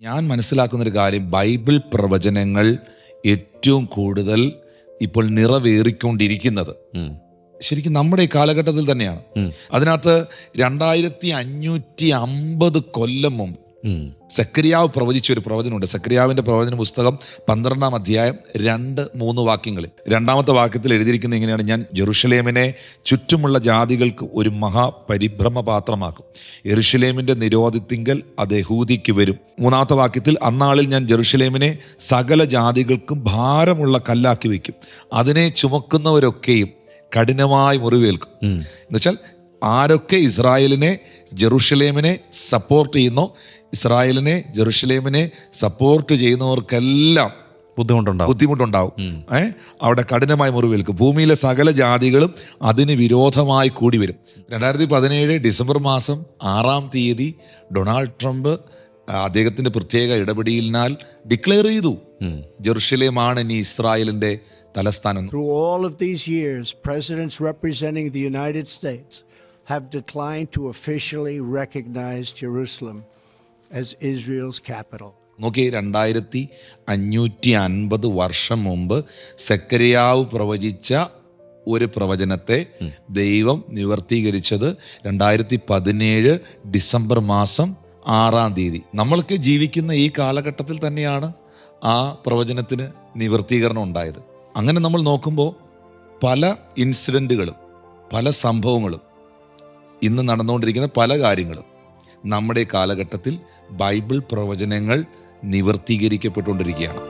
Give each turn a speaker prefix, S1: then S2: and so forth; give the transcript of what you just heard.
S1: ഞാൻ മനസ്സിലാക്കുന്നൊരു കാര്യം, ബൈബിൾ പ്രവചനങ്ങൾ ഏറ്റവും കൂടുതൽ ഇപ്പോൾ നിറവേറിക്കൊണ്ടിരിക്കുന്നത് ശരിക്കും നമ്മുടെ ഈ കാലഘട്ടത്തിൽ തന്നെയാണ്. അതിനകത്ത് 2550 കൊല്ലം മുമ്പ് സെക്കരിയാവ് പ്രവചിച്ച ഒരു പ്രവചനമുണ്ട്. സെക്കരിയാവിന്റെ പ്രവചന പുസ്തകം 12-ാം അധ്യായം 2-3 വാക്യങ്ങളിൽ. 2-ാമത്തെ വാക്യത്തിൽ എഴുതിയിരിക്കുന്നത് ഇങ്ങനെയാണ്: ഞാൻ ജെറുസലേമിനെ ചുറ്റുമുള്ള ജാതികൾക്ക് ഒരു മഹാപരിഭ്രമ പാത്രമാക്കും. യെരൂശലേമിന്റെ നിരോധത്തിങ്കൽ അത് യഹൂദിക്ക് വരും. 3-ാമത്തെ വാക്യത്തിൽ, അന്നാളിൽ ഞാൻ ജെറുസലേമിനെ സകല ജാതികൾക്കും ഭാരമുള്ള കല്ലാക്കി വയ്ക്കും. അതിനെ ചുമക്കുന്നവരൊക്കെയും കഠിനമായി മുറിവേൽക്കും. എന്നുവെച്ചാൽ ആരൊക്കെ ഇസ്രായേലിനെ ജെറുസലേമിനെ സപ്പോർട്ട് ചെയ്യുന്നോ, ഇസ്രായേലിനെ ജെറുസലേമിനെ സപ്പോർട്ട് ചെയ്യുന്നവർക്കെല്ലാം ബുദ്ധിമുട്ടുണ്ടാവും. അവിടെ കഠിനമായി മുറിവേൽക്കും. ഭൂമിയിലെ സകല ജാതികളും അതിന് വിരോധമായി കൂടി വരും. 2017 ഡിസംബർ മാസം 6-ാം തീയതി ഡൊണാൾഡ് ട്രംപ് അദ്ദേഹത്തിന്റെ പ്രത്യേക ഇടപെടലിനാൽ ഡിക്ലെയർ ചെയ്തു, ജെറുസലേമാണ് ഇനി ഇസ്രായേലിന്റെ തലസ്ഥാനം.
S2: Through all of these years, presidents representing the United States have declined to officially recognize Jerusalem as Israel's capital.
S1: നോക്കി, 2550 വർഷം മുമ്പ് സെക്കരിയാവ് പ്രവചിച്ച ഒരു പ്രവചനത്തെ ദൈവം നിവർത്തീകരിച്ചത് 2017 ഡിസംബർ മാസം 6-ാം തീയതി. നമ്മൾക്ക് ജീവിക്കുന്ന ഈ കാലഘട്ടത്തിൽ തന്നെയാണ് ആ പ്രവചനത്തിന് നിവർത്തീകരണം ഉണ്ടായത്. അങ്ങനെ നമ്മൾ നോക്കുമ്പോൾ പല ഇൻസിഡൻറ്റുകളും പല സംഭവങ്ങളും ഇന്ന് നടന്നുകൊണ്ടിരിക്കുന്ന പല കാര്യങ്ങളും നമ്മുടെ കാലഘട്ടത്തിൽ ബൈബിൾ പ്രവചനങ്ങൾ നിവർത്തീകരിക്കപ്പെട്ടുകൊണ്ടിരിക്കുകയാണ്.